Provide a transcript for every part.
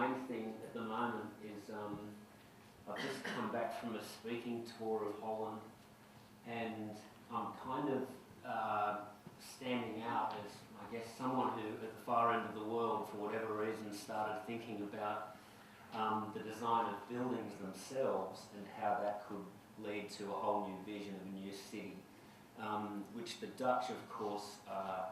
main thing at the moment is I've just come back from a speaking tour of Holland, and I'm kind of standing out as, I guess, someone who at the far end of the world, for whatever reason, started thinking about the design of buildings themselves and how that could lead to a whole new vision of a new city, which the Dutch, of course, are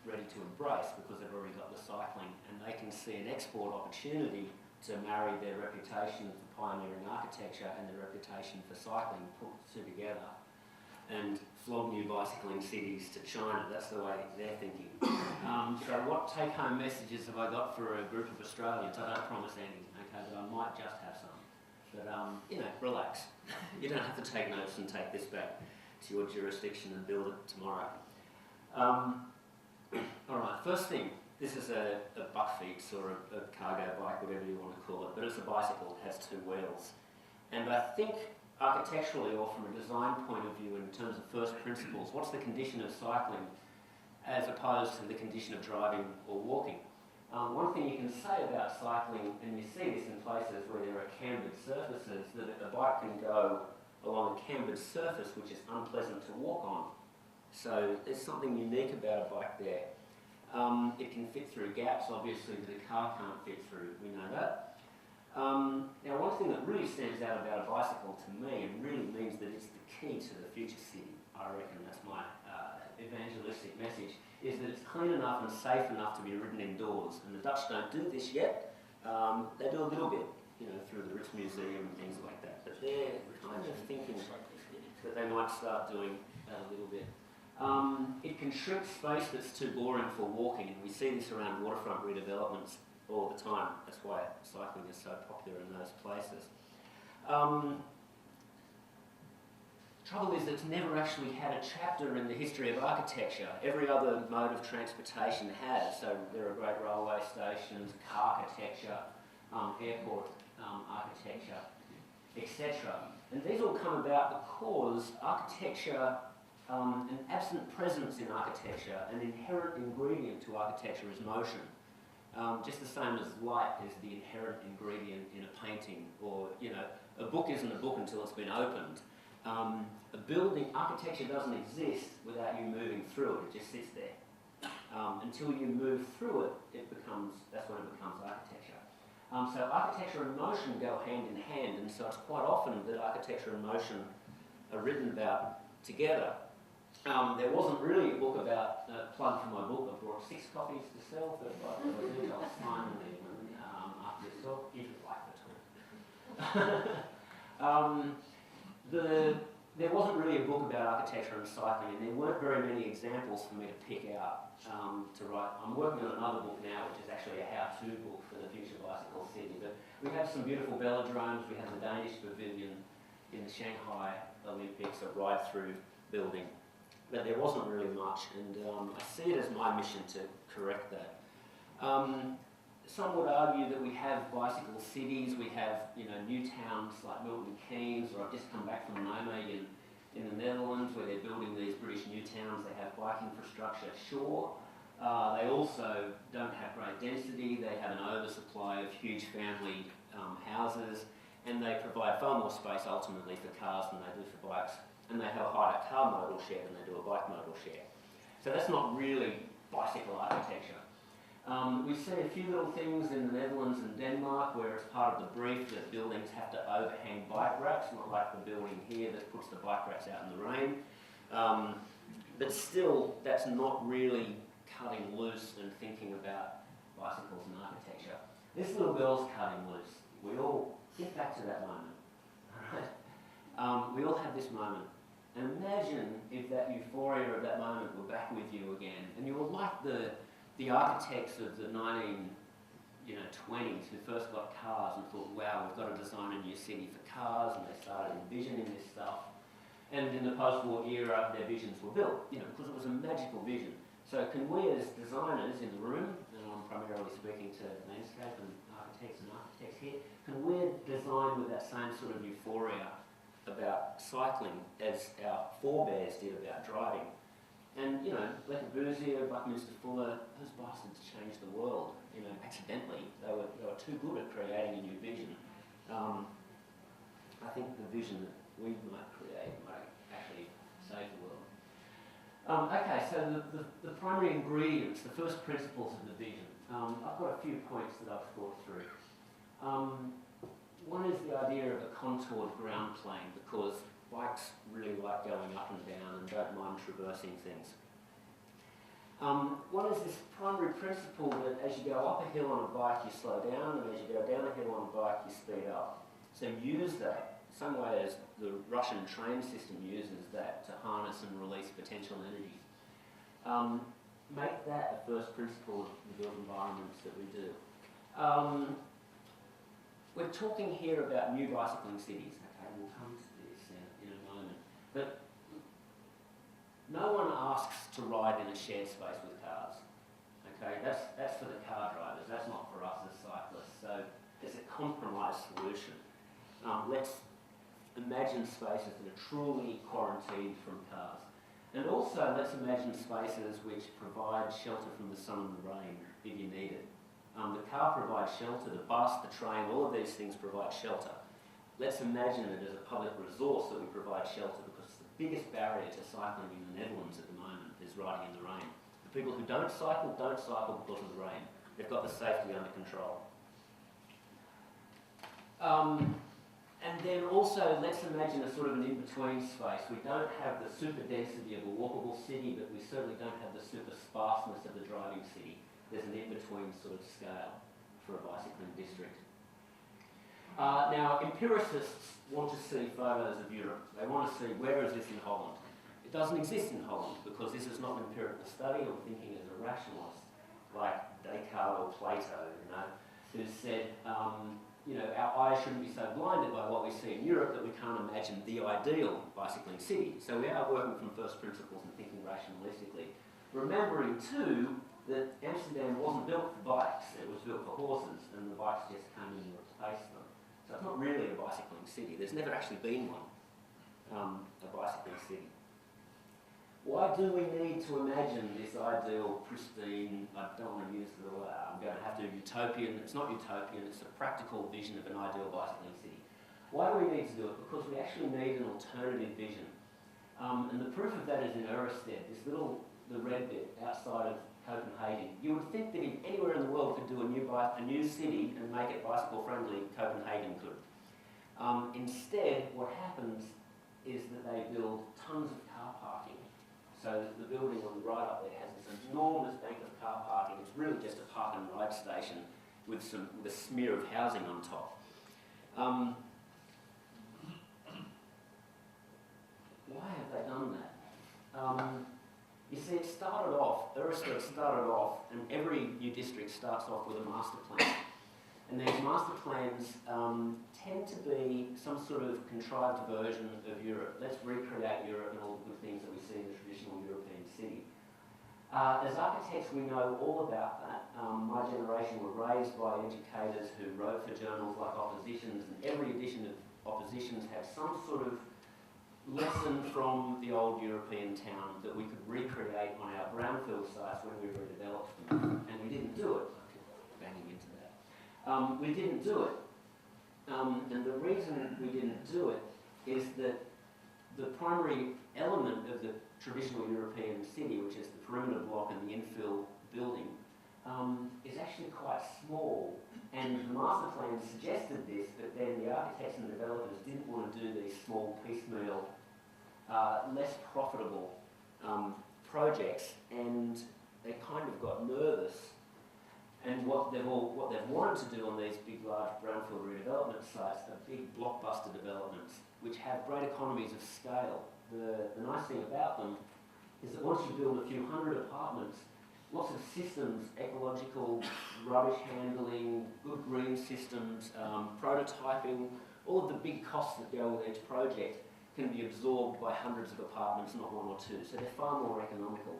ready to embrace because they've already got the cycling, and they can see an export opportunity to marry their reputation for pioneering architecture and their reputation for cycling, put two together, and flog new bicycling cities to China. That's the way they're thinking. So what take-home messages have I got for a group of Australians? I don't promise any, okay, but I might just have some. But, you know, relax. You don't have to take notes and take this back to your jurisdiction and build it tomorrow. All right, first thing, this is a buckfeet or a cargo bike, whatever you want to call it, but it's a bicycle, it has two wheels. And I think architecturally or from a design point of view in terms of first principles, what's the condition of cycling as opposed to the condition of driving or walking? One thing you can say about cycling, and you see this in places where there are cambered surfaces, that a bike can go along a cambered surface which is unpleasant to walk on. So there's something unique about a bike there. It can fit through gaps, obviously, that a car can't fit through, we know that. Now, one thing that really stands out about a bicycle to me, and really means that it's the key to the future city, I reckon that's my evangelistic message, is that it's clean enough and safe enough to be ridden indoors. And the Dutch don't do this yet. They do a little bit, you know, through the Rijksmuseum and things like that. But they're kind of thinking that they might start doing that a little bit. It can shrink space that's too boring for walking, and we see this around waterfront redevelopments all the time. That's why cycling is so popular in those places. Trouble is that it's never actually had a chapter in the history of architecture. Every other mode of transportation has. So there are great railway stations, car architecture, airport architecture, etc. And these all come about because architecture, an absent presence in architecture, an inherent ingredient to architecture is motion. Just the same as light is the inherent ingredient in a painting, or, you know, a book isn't a book until it's been opened. A building, architecture doesn't exist without you moving through it, it just sits there. Until you move through it, that's when it becomes architecture. So architecture and motion go hand in hand, and so it's quite often that architecture and motion are written about together. There wasn't really a book about, plug for my book, I brought 6 copies to sell, but I'll sign them after this talk, if you like the talk. There wasn't really a book about architecture and cycling, and there weren't very many examples for me to pick out to write. I'm working on another book now, which is actually a how-to book for the future bicycle city. But we have some beautiful velodromes. We have the Danish pavilion in the Shanghai Olympics, a ride-through building. But there wasn't really much, and I see it as my mission to correct that. Some would argue that we have bicycle cities, we have, you know, new towns like Milton Keynes, or I've just come back from Nijmegen in the Netherlands, where they're building these British new towns. They have bike infrastructure, sure. They also don't have great density. They have an oversupply of huge family houses, and they provide far more space ultimately for cars than they do for bikes. And they have a higher car modal share than they do a bike modal share. So that's not really bicycle architecture. We see a few little things in the Netherlands and Denmark where it's part of the brief that buildings have to overhang bike racks, not like the building here that puts the bike racks out in the rain. But still, that's not really cutting loose and thinking about bicycles and architecture. This little girl's cutting loose. We all get back to that moment, all right? We all have this moment. And imagine if that euphoria of that moment were back with you again, and you were like the architects of the 1920s who first got cars and thought, wow, we've got to design a new city for cars, and they started envisioning this stuff. And in the post-war era, their visions were built, you know, because it was a magical vision. So can we as designers in the room, and I'm primarily speaking to landscape and architects here, can we design with that same sort of euphoria about cycling as our forebears did about driving? And, you know, Le Corbusier, Buckminster Fuller, those bastards changed the world, you know, accidentally. They were too good at creating a new vision. I think the vision that we might create might actually save the world. Okay, so the primary ingredients, the first principles of the vision. I've got a few points that I've thought through. One is the idea of a contoured ground plane, because bikes really like going up and down and don't mind traversing things. One is this primary principle that as you go up a hill on a bike, you slow down, and as you go down a hill on a bike, you speed up. So use that, some way as the Russian train system uses that to harness and release potential energy. Make that the first principle of the built environments that we do. We're talking here about new bicycling cities. Okay, we'll come to this in a moment. But no one asks to ride in a shared space with cars. Okay, that's for the car drivers. That's not for us as cyclists. So it's a compromise solution. Let's imagine spaces that are truly quarantined from cars. And also let's imagine spaces which provide shelter from the sun and the rain if you need it. The car provides shelter, the bus, the train, all of these things provide shelter. Let's imagine it as a public resource that we provide shelter, because the biggest barrier to cycling in the Netherlands at the moment is riding in the rain. The people who don't cycle because of the rain. They've got the safety under control. And then also, let's imagine a sort of an in-between space. We don't have the super density of a walkable city, but we certainly don't have the super sparseness of the driving city. There's an in-between sort of scale for a bicycling district. Now, empiricists want to see photos of Europe. They want to see, where is this in Holland? It doesn't exist in Holland, because this is not an empirical study. I'm thinking as a rationalist, like Descartes or Plato, you know, who said, you know, our eyes shouldn't be so blinded by what we see in Europe that we can't imagine the ideal bicycling city. So we are working from first principles and thinking rationalistically. Remembering too that Amsterdam wasn't built for bikes, it was built for horses, and the bikes just came in and replaced them. So it's not really a bicycling city. There's never actually been one, a bicycling city. Why do we need to imagine this ideal, pristine, I don't want to use the word, I'm going to have to, utopian, it's not utopian, it's a practical vision of an ideal bicycling city. Why do we need to do it? Because we actually need an alternative vision. And the proof of that is in Ørested, this little, the red bit outside of Copenhagen. You would think that if anywhere in the world could do a new city and make it bicycle friendly, Copenhagen could. Instead, what happens is that they build tons of car parking. So the building on the right up there has this enormous bank of car parking. It's really just a park and ride station with a smear of housing on top. Why have they done that? You see, it started off, Ørested started off, and every new district starts off with a master plan. And these master plans tend to be some sort of contrived version of Europe. Let's recreate Europe and all the good things that we see in a traditional European city. As architects, we know all about that. My generation were raised by educators who wrote for journals like Oppositions, and every edition of Oppositions had some sort of lesson from the old European town that we could recreate on our brownfield sites when we redeveloped them. And we didn't do it. I keep banging into that. We didn't do it. And the reason we didn't do it is that the primary element of the traditional European city, which is the perimeter block and the infill building, is actually quite small. And the master plan suggested this, but then the architects and developers didn't want to do these small piecemeal, less profitable projects, and they kind of got nervous. And what they've wanted to do on these big, large brownfield redevelopment sites are big blockbuster developments, which have great economies of scale. The nice thing about them is that once you build a few hundred apartments, lots of systems, ecological, rubbish handling, good green systems, prototyping, all of the big costs that go with each project can be absorbed by hundreds of apartments, not one or two. So they're far more economical.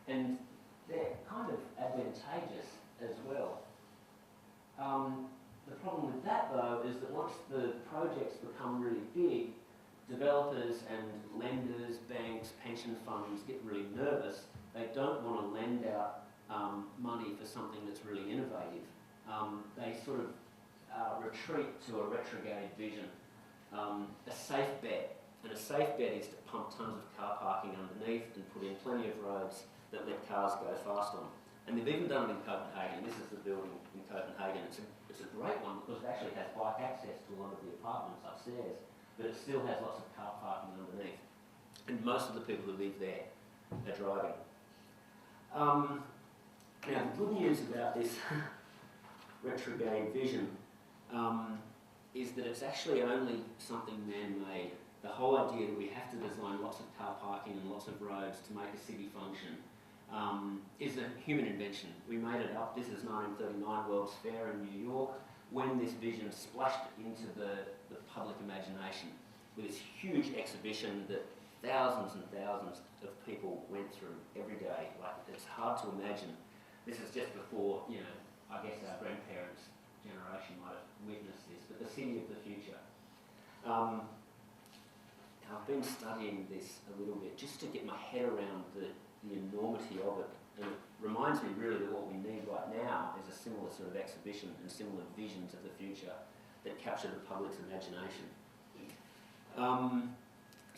And they're kind of advantageous as well. The problem with that, though, is that once the projects become really big, developers and lenders, banks, pension funds get really nervous. They don't want to lend out money for something that's really innovative. They sort of retreat to a retrograde vision, a safe bet. And a safe bet is to pump tons of car parking underneath and put in plenty of roads that let cars go fast on. And they've even done it in Copenhagen. This is the building in Copenhagen. It's a great one because it actually has bike access to a lot of the apartments upstairs, but it still has lots of car parking underneath. And most of the people who live there are driving. Now, the good news about this retrograde vision is that it's actually only something man-made. The whole idea that we have to design lots of car parking and lots of roads to make a city function is a human invention. We made it up. This is 1939 World's Fair in New York, when this vision splashed into the public imagination with this huge exhibition that thousands and thousands of people went through every day. Like, it's hard to imagine. This is just before, you know, I guess our grandparents' generation might have witnessed this, but the city of the future. I've been studying this a little bit just to get my head around the enormity of it. And it reminds me really that what we need right now is a similar sort of exhibition and similar visions of the future that capture the public's imagination.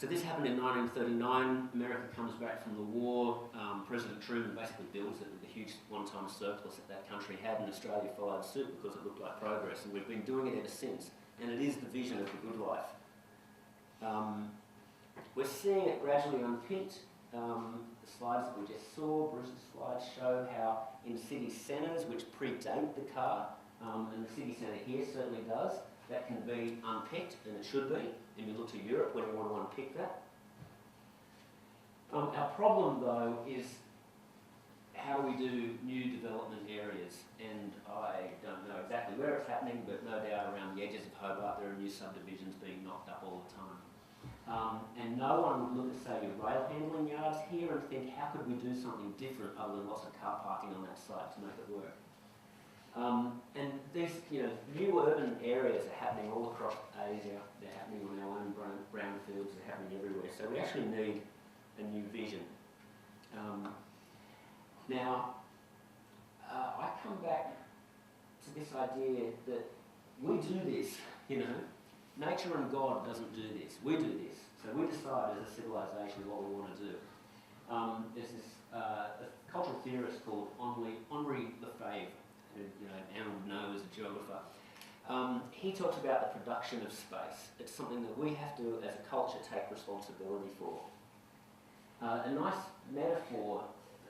So this happened in 1939. America comes back from the war. President Truman basically builds it with a huge one-time surplus that that country had, and Australia followed suit because it looked like progress. And we've been doing it ever since. And it is the vision of the good life. We're seeing it gradually unpicked. The slides that we just saw, Bruce's slides, show how in city centres, which predate the car, and the city centre here certainly does, that can be unpicked, and it should be. And you look to Europe when you want to unpick that. Our problem, though, is how do we do new development areas? And I don't know exactly where it's happening, but no doubt around the edges of Hobart there are new subdivisions being knocked up all the time. And no one would look at, say, your rail handling yards here and think, how could we do something different other than lots of car parking on that site to make it work? And these, you know, new urban areas are happening all across Asia. They're happening on our own brownfields. They're happening everywhere. So we actually need a new vision. Now, I come back to this idea that we do this, you know. Nature and God doesn't do this. We do this. So we decide as a civilization what we want to do. There's this a cultural theorist called Henri Lefebvre, who, you know, Anna would know as a geographer. He talks about the production of space. It's something that we have to, as a culture, take responsibility for. A nice metaphor,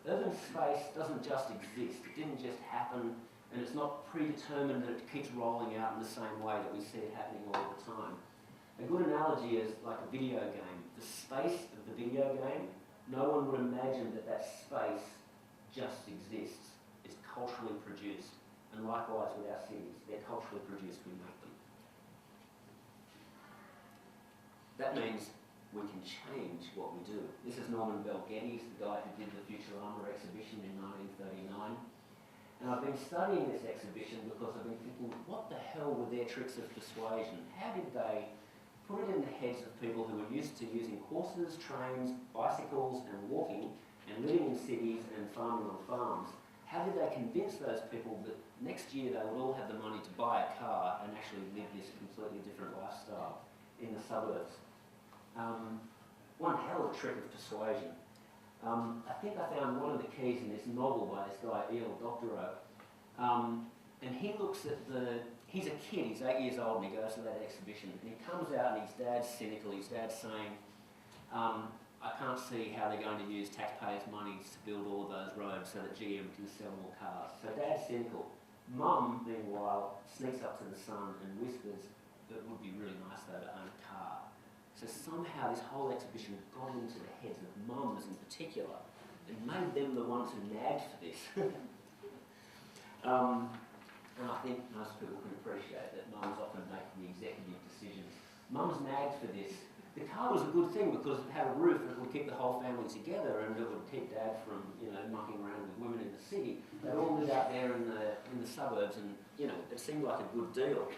urban space doesn't just exist. It didn't just happen, and it's not predetermined that it keeps rolling out in the same way that we see it happening all the time. A good analogy is like a video game. The space of the video game, no one would imagine that that space just exists. It's culturally produced. And likewise with our cities, they're culturally produced, we make them. That means we can change what we do. This is Norman Velgettis, the guy who did the Futurama exhibition in 1939. And I've been studying this exhibition because I've been thinking, what the hell were their tricks of persuasion? How did they put it in the heads of people who were used to using horses, trains, bicycles and walking and living in cities and farming on farms? How did they convince those people that next year they would all have the money to buy a car and actually live this completely different lifestyle in the suburbs? One hell of a trick of persuasion. I think I found one of the keys in this novel by this guy, AILA Tasmania. And he looks at he's a kid, he's 8 years old, and he goes to that exhibition. And he comes out and his dad's cynical, his dad's saying, I can't see how they're going to use taxpayers' money to build all of those roads so that GM can sell more cars. So dad's cynical. Mum, meanwhile, sneaks up to the son and whispers, it would be really nice though to own a car. So somehow this whole exhibition got into the heads of mums in particular and made them the ones who nagged for this. And I think most people can appreciate that mums often make the executive decisions. Mums nagged for this. The car was a good thing because it had a roof and it would keep the whole family together and it would keep Dad from, you know, mucking around with women in the city. They all lived out there in the suburbs and, you know, it seemed like a good deal.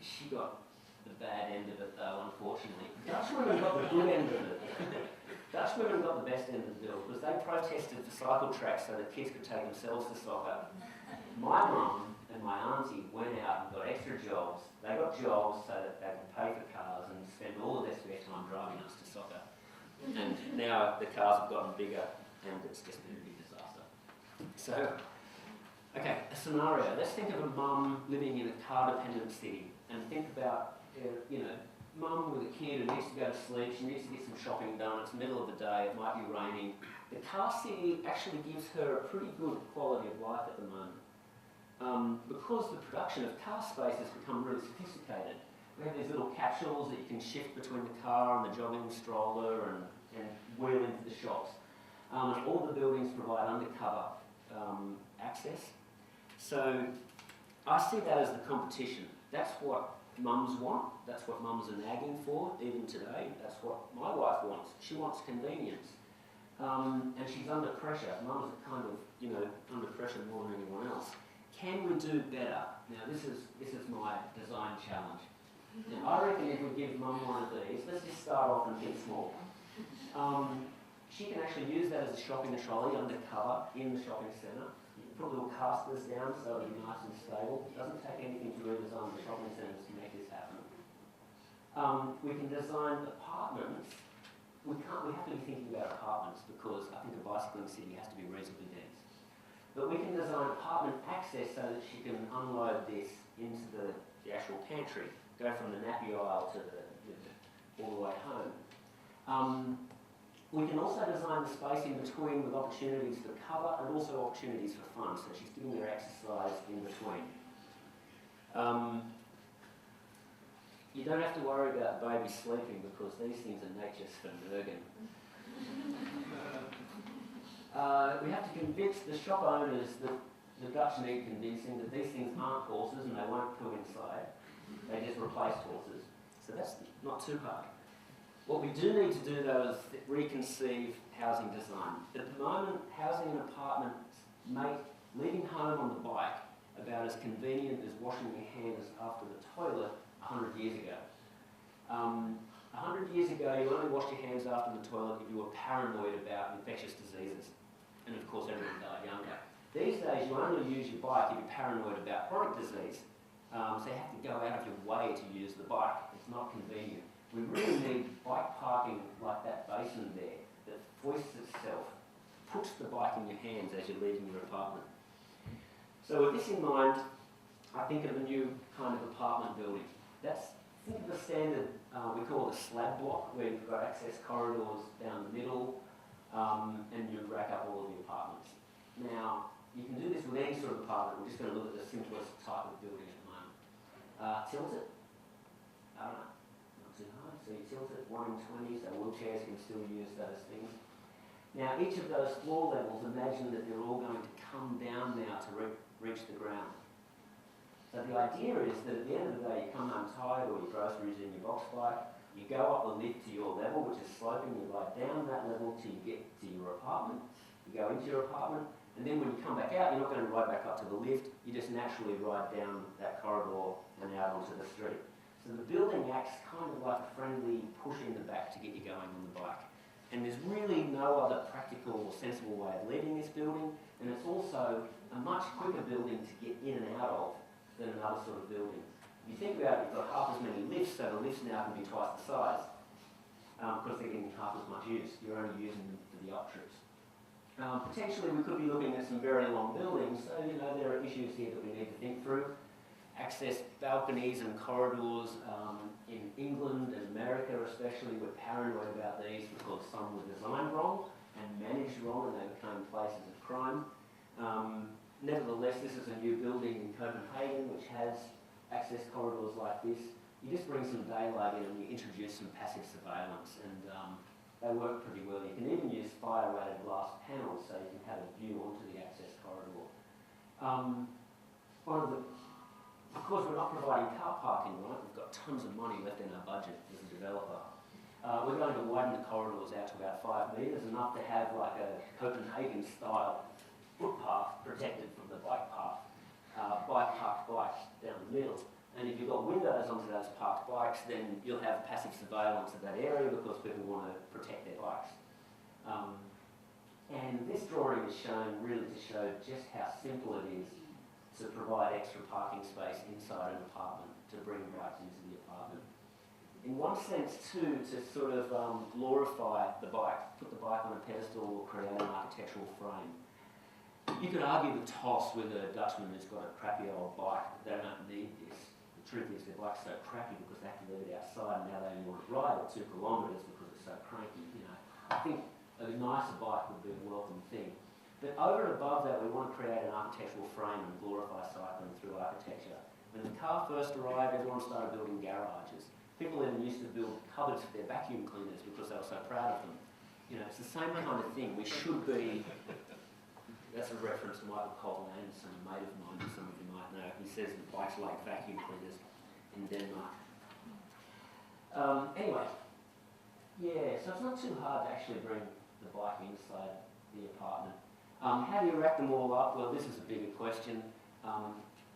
She got the bad end of it though, unfortunately. Dutch women got the good end of it. Dutch women got the best end of the deal because they protested for cycle tracks so that kids could take themselves to soccer. My mum and my auntie went out and got extra jobs. They got jobs so that they could pay for cars and spend all of their spare time driving us to soccer. And now the cars have gotten bigger and it's just been a big disaster. So, okay, a scenario. Let's think of a mum living in a car-dependent city and think about, mum with a kid who needs to go to sleep, she needs to get some shopping done, it's the middle of the day, it might be raining. The car city actually gives her a pretty good quality of life at the moment. Because the production of car space has become really sophisticated. We have these little capsules that you can shift between the car and the jogging stroller and wheel into the shops. And all the buildings provide undercover access. So I see that as the competition. That's what mums want, that's what mums are nagging for, even today. That's what my wife wants. She wants convenience. And she's under pressure. Mums are kind of, under pressure more than anyone else. Can we do better? Now this is my design challenge. Now I reckon if we give mum one of these, let's just start off and think small. She can actually use that as a shopping trolley undercover in the shopping centre. You can put little casters down so it'll be nice and stable. It doesn't take anything to redesign the shopping centres to make this happen. We can design apartments. We have to be thinking about apartments because I think a bicycling city has to be reasonably dense. But we can design apartment access so that she can unload this into the actual pantry, go from the nappy aisle to all the way home. We can also design the space in between with opportunities for cover and also opportunities for fun, so she's doing her exercise in between. You don't have to worry about the baby sleeping because these things are nature's for Nurgan. We have to convince the shop owners that the Dutch need convincing that these things aren't horses and they won't poo inside. They just replace horses. So that's not too hard. What we do need to do though is reconceive housing design. At the moment, housing and apartments make leaving home on the bike about as convenient as washing your hands after the toilet 100 years ago. 100 years ago, you only washed your hands after the toilet if you were paranoid about infectious diseases. And of course, everyone died younger. These days, you only use your bike if you're paranoid about chronic disease. So you have to go out of your way to use the bike. It's not convenient. We really need bike parking like that basin there that foists itself, puts the bike in your hands as you're leaving your apartment. So with this in mind, I think of a new kind of apartment building. Think of the standard, we call it a slab block, where you've got access corridors down the middle, and you rack up all of the apartments. Now, you can do this with any sort of apartment. We're just going to look at the simplest type of building at the moment. Tilt it. I don't know, not too high. So you tilt it 1 in 20, so wheelchairs can still use those things. Now, each of those floor levels, imagine that they're all going to come down now to reach the ground. So the idea is that at the end of the day, you come home tired or your groceries in your box bike, you go up the lift to your level, which is sloping, you ride down that level till you get to your apartment, you go into your apartment, and then when you come back out, you're not going to ride back up to the lift, you just naturally ride down that corridor and out onto the street. So the building acts kind of like a friendly push in the back to get you going on the bike. And there's really no other practical or sensible way of leaving this building, and it's also a much quicker building to get in and out of than another sort of building. If you think about it, you've got half as many lifts, so the lifts now can be twice the size because they're getting half as much use. You're only using them for the up trips. Potentially we could be looking at some very long buildings, so there are issues here that we need to think through. Access balconies and corridors in England and America especially, we're paranoid about these because some were designed wrong and managed wrong and they became places of crime. Nevertheless, this is a new building in Copenhagen which has access corridors like this. You just bring some daylight in and you introduce some passive surveillance and they work pretty well. You can even use fire-rated glass panels so you can have a view onto the access corridor. Of course, we're not providing car parking, right? We've got tons of money left in our budget as a developer. We're going to widen the corridors out to about 5 metres, enough to have like a Copenhagen-style footpath protected from the parked bikes down the middle. And if you've got windows onto those parked bikes, bikes, then you'll have passive surveillance of that area because people want to protect their bikes. And this drawing is shown really to show just how simple it is to provide extra parking space inside an apartment to bring bikes into the apartment. In one sense too, to sort of glorify the bike, put the bike on a pedestal or create an architectural frame. You could argue the toss with a Dutchman who's got a crappy old bike, they don't need this. The truth is their bike's so crappy because they have to leave it outside and now they only want to ride it 2 kilometres because it's so cranky. You know, I think a nicer bike would be a welcome thing. But over and above that, we want to create an architectural frame and glorify cycling through architecture. When the car first arrived, everyone started building garages. People even used to build cupboards for their vacuum cleaners because they were so proud of them. You know, it's the same kind of thing. We should be... That's a reference to Michael Cole Anderson, a mate of mine, who some of you might know. He says that bikes like vacuum cleaners in Denmark. Anyway, yeah, so it's not too hard to actually bring the bike inside the apartment. How do you rack them all up? Well, this is a bigger question.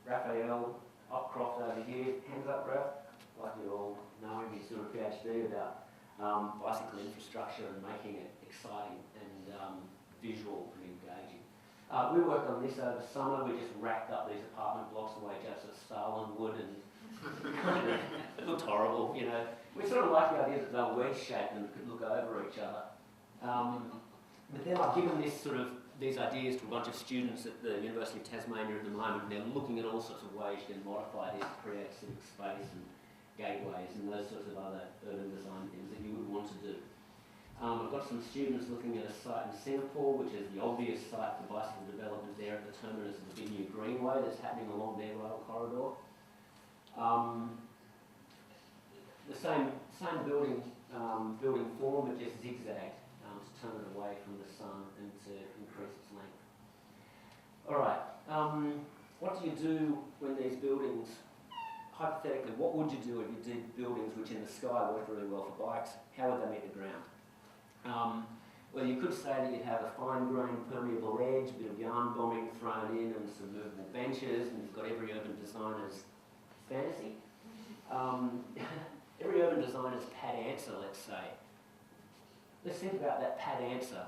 Raphael Upcroft over here, hands up, Raph. Like you all know him, he's doing a PhD about bicycle infrastructure and making it exciting and visual and engaging. We worked on this over summer. We just racked up these apartment blocks the way Joseph Stalin would, and it looked horrible, you know. We sort of like the idea that they were wedge-shaped and could look over each other. But then I've given these ideas to a bunch of students at the University of Tasmania at the moment, and they're looking at all sorts of ways you can modify this to create civic space and gateways and those sorts of other urban design things that you would want to do. I've got some students looking at a site in Singapore, which is the obvious site for bicycle development there at the terminus of the big new greenway that's happening along their rail corridor. The same building form, but just zigzagged to turn it away from the sun and to increase its length. All right, what do you do when these buildings, hypothetically, what would you do if you did buildings which in the sky worked really well for bikes? How would they meet the ground? Well, you could say that you'd have a fine-grained permeable edge, a bit of yarn bombing thrown in and some movable benches, and you've got every urban designer's fantasy. Every urban designer's pat answer, let's say. Let's think about that pat answer.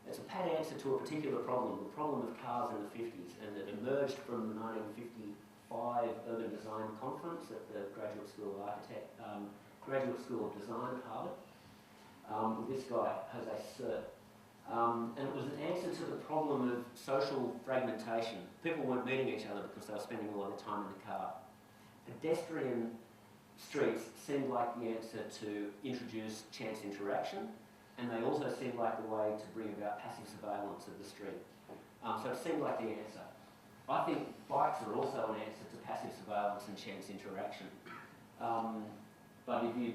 It's a pat answer to a particular problem, the problem of cars in the 50s, and it emerged from the 1955 Urban Design Conference at the Graduate School of Design at Hobart. With this guy, Jose Sert. And it was an answer to the problem of social fragmentation. People weren't meeting each other because they were spending all their time in the car. Pedestrian streets seemed like the answer to introduce chance interaction, and they also seemed like the way to bring about passive surveillance of the street. So it seemed like the answer. I think bikes are also an answer to passive surveillance and chance interaction. But if you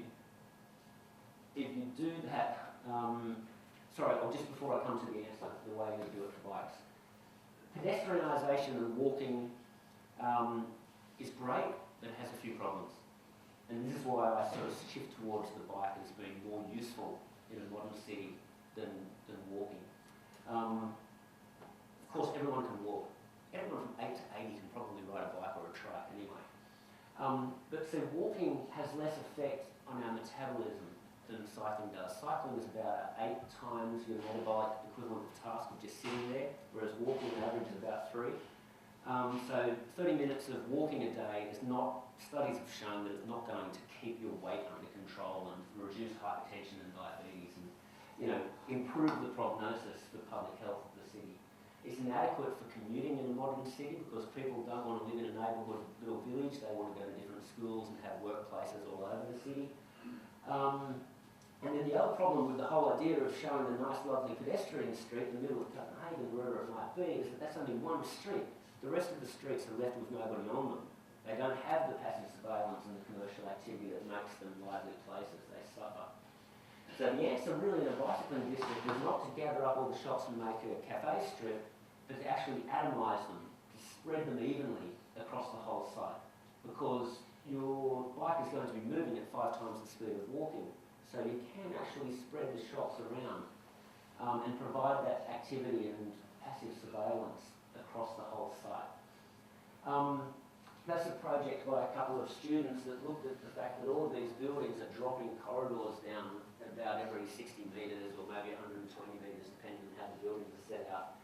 do that, just before I come to the answer, the way you do it for bikes. Pedestrianisation and walking is great, but it has a few problems. And this is why I sort of shift towards the bike as being more useful in a modern city than walking. Of course, everyone can walk. Everyone from 8 to 80 can probably ride a bike or a trike anyway. But so walking has less effect on our metabolism than cycling does. Cycling is about 8 times your metabolic equivalent of task of just sitting there, whereas walking on average is about 3. So 30 minutes of walking a day is not, studies have shown that it's not going to keep your weight under control and reduce hypertension and diabetes and, you know, improve the prognosis for public health of the city. It's inadequate for commuting in a modern city because people don't want to live in a neighbourhood little village, they want to go to different schools and have workplaces all over the city. And then the other problem with the whole idea of showing a nice, lovely pedestrian street in the middle of Copenhagen, wherever it might be, is that that's only one street. The rest of the streets are left with nobody on them. They don't have the passive surveillance and the commercial activity that makes them lively places. They suffer. So the answer really in a bicycling district is not to gather up all the shops and make a cafe strip, but to actually atomise them, to spread them evenly across the whole site. Because your bike is going to be moving at 5 times the speed of walking. So you can actually spread the shops around and provide that activity and passive surveillance across the whole site. That's a project by a couple of students that looked at the fact that all of these buildings are dropping corridors down about every 60 metres or maybe 120 metres, depending on how the buildings are set up.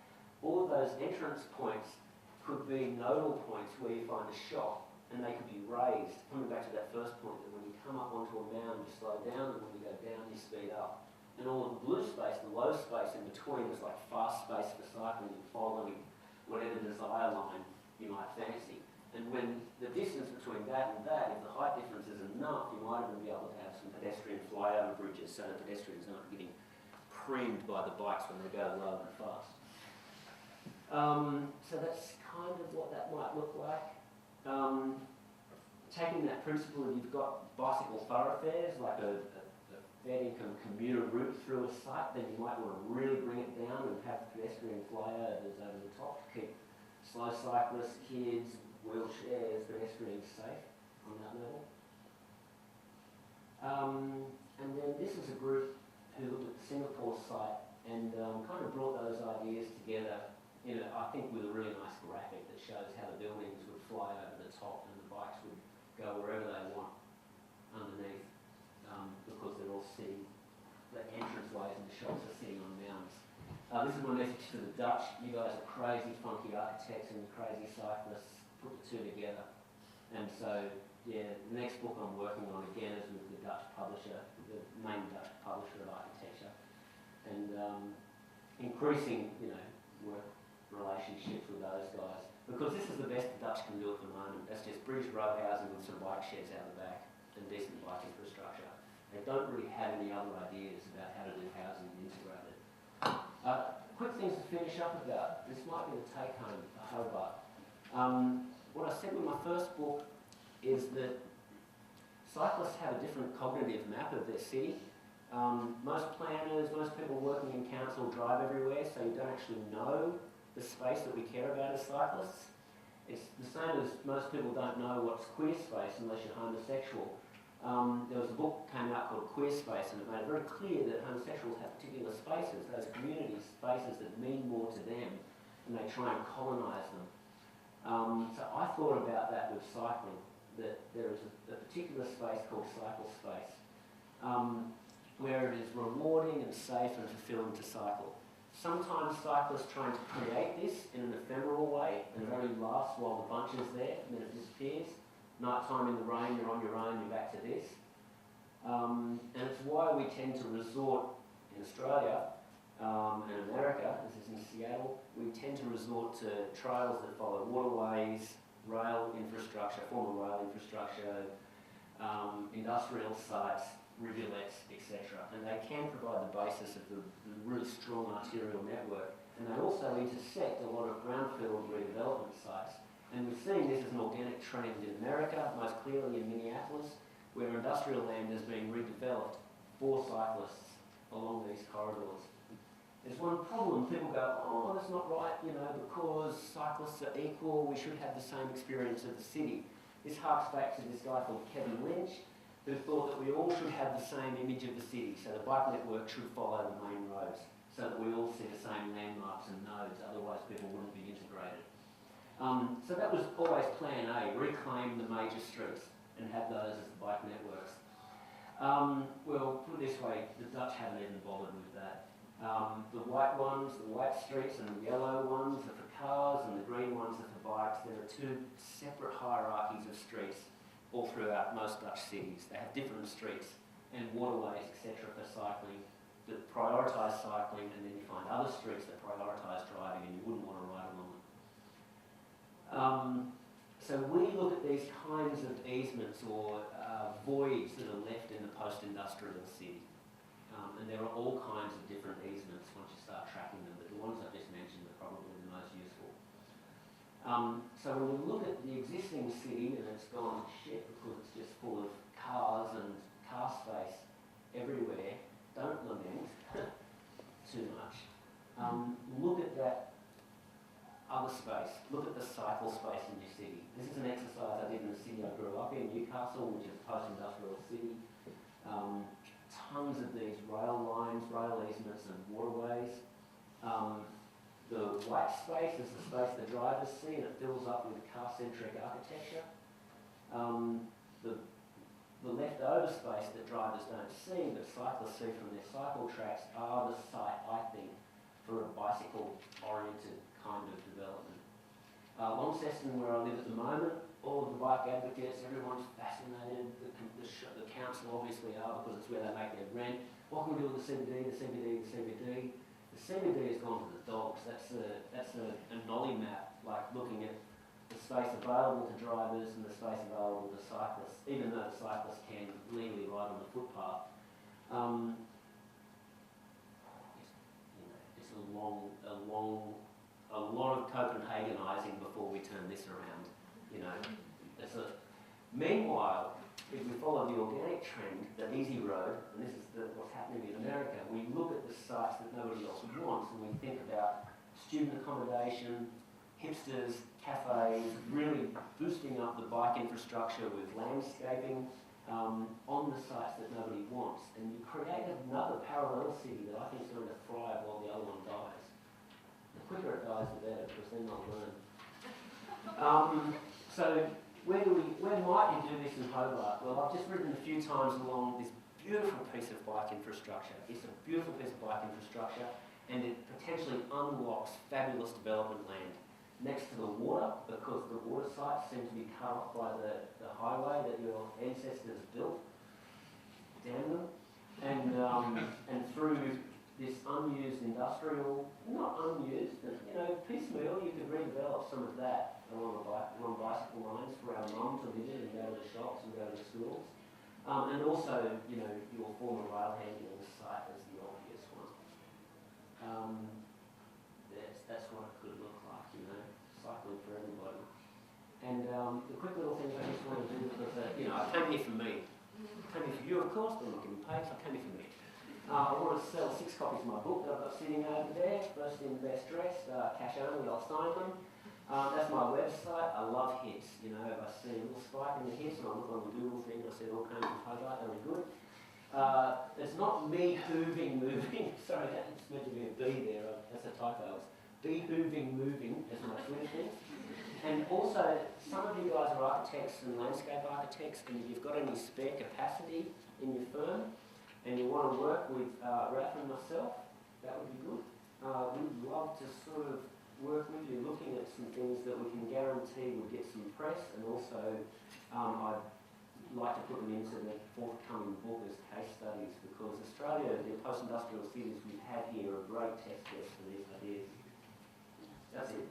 All of those entrance points could be nodal points where you find a shop, and they could be raised. Coming back to that first point, that when you come up onto a mound, you slow down, and when you go down, you speed up. And all of the blue space, the low space in between, is like fast space for cycling and following whatever desire line you might fancy. And when the distance between that and that, if the height difference is enough, you might even be able to have some pedestrian flyover bridges so that pedestrians aren't getting creamed by the bikes when they go low and fast. So that's kind of what that might look like. Taking that principle, you've got bicycle thoroughfares, like a fair income commuter route through a site, then you might want to really bring it down and have pedestrian flyovers over the top to keep slow cyclists, kids, wheelchairs, pedestrians safe on that level. And then this is a group who looked at the Singapore site and kind of brought those ideas together in I think with a really nice graphic that shows how the buildings would fly over the top and the bikes would go wherever they want underneath, because they're all sitting, the entranceways and the shops are sitting on mounds. This is my message to the Dutch. You guys are crazy, funky architects and crazy cyclists. Put the two together. And so, yeah, the next book I'm working on again is with the Dutch publisher, the main Dutch publisher of architecture, and increasing, work relationships with those guys. Because this is the best the Dutch can do at the moment. That's just bridge row housing with some bike sheds out the back and decent bike infrastructure. They don't really have any other ideas about how to do housing integrated. Quick things to finish up about. This might be the take home for Hobart. What I said with my first book is that cyclists have a different cognitive map of their city. Most planners, most people working in council drive everywhere, so you don't actually know the space that we care about as cyclists. It's the same as most people don't know what's queer space unless you're homosexual. There was a book came out called Queer Space, and it made it very clear that homosexuals have particular spaces, those community spaces that mean more to them, and they try and colonise them. So I thought about that with cycling, that there is a particular space called cycle space, where it is rewarding and safe and fulfilling to cycle. Sometimes cyclists trying to create this in an ephemeral way, and it only lasts while the bunch is there, and then it disappears. Night time in the rain, you're on your own, you're back to this. And it's why we tend to resort in Australia and America, this is in Seattle, we tend to resort to trails that follow waterways, rail infrastructure, former rail infrastructure, industrial sites, rivulets, etc. And they can provide the basis of the really strong arterial network. And they also intersect a lot of brownfield redevelopment sites. And we've seen this as an organic trend in America, most clearly in Minneapolis, where industrial land is being redeveloped for cyclists along these corridors. There's one problem. People go, oh, that's not right, because cyclists are equal, we should have the same experience of the city. This harks back to this guy called Kevin Lynch, who thought that we all should have the same image of the city, so the bike network should follow the main roads, so that we all see the same landmarks and nodes, otherwise people wouldn't be integrated. So that was always plan A, reclaim the major streets and have those as the bike networks. Well, put it this way, the Dutch haven't even bothered with that. The white ones, the white streets, and the yellow ones are for cars, and the green ones are for bikes. There are two separate hierarchies of streets all throughout most Dutch cities. They have different streets and waterways, etc. for cycling that prioritise cycling, and then you find other streets that prioritise driving, and you wouldn't want to ride along them. So we look at these kinds of easements or voids that are left in the post-industrial city. And there are all kinds of different easements once you start tracking them, but the ones I've just mentioned are probably the most useful. So when we look at the existing city, and it's gone to shit because it's just full of cars and car space everywhere, don't lament too much. Look at that other space. Look at the cycle space in your city. This is an exercise I did in the city I grew up in, Newcastle, which is a post-industrial city. Tons of these rail lines, rail easements and waterways. The white space is the space the drivers see, and it fills up with car-centric architecture. The leftover space that drivers don't see, but cyclists see from their cycle tracks, are the site, I think, for a bicycle-oriented kind of development. Launceston, where I live at the moment, all of the bike advocates, everyone's fascinated. The council obviously are, because it's where they make their rent. What can we do with the CBD, the CBD, the CBD? The CBD has gone to the dogs. That's a nollie map, like looking at the space available to drivers and the space available to cyclists, even though the cyclists can legally ride on the footpath. It's a lot of Copenhagenising before we turn this around. Meanwhile, if we follow the organic trend, the easy road, and this is what's happening in America, we look at the sites that nobody else wants, and we think about student accommodation, hipsters, cafes, really boosting up the bike infrastructure with landscaping on the sites that nobody wants. And you create another parallel city that I think is going to thrive while the other one dies. The quicker it dies, the better, because then they'll learn. So where might you do this in Hobart? Well, I've just ridden a few times along this beautiful piece of bike infrastructure. It's a beautiful piece of bike infrastructure, and it potentially unlocks fabulous development land next to the water, because the water sites seem to be cut off by the highway that your ancestors built. Damn them. And through this unused industrial, not unused, but piecemeal, you could redevelop some of that along bicycle lines for our mum to live in and go to the shops and go to the schools. And also, your former rail handling site is the obvious one. That's what it could look like, cycling for everybody. And the quick little things I just want to do, because I came here for me. I came here for you, of course, but I'm not getting paid, so I came here for me. I want to sell 6 copies of my book that I've got sitting over there. First in, best dressed, cash only, I'll sign them. That's my website. I love hits. If I see a little spike in the hits, and I look on the Google thing, I see it all came from Hobart, they were good. It's not me hooving moving. Sorry, that's meant to be a B there. That's a typo. It's be-hooving moving as my Twitter thing. And also, some of you guys are architects and landscape architects, and if you've got any spare capacity in your firm, and you want to work with Raph and myself, that would be good. We'd love to sort of work with you, looking at some things that we can guarantee would get some press, and also I'd like to put them into the forthcoming book as case studies, because Australia, the post-industrial cities we've had here are great test beds for these ideas. That's it.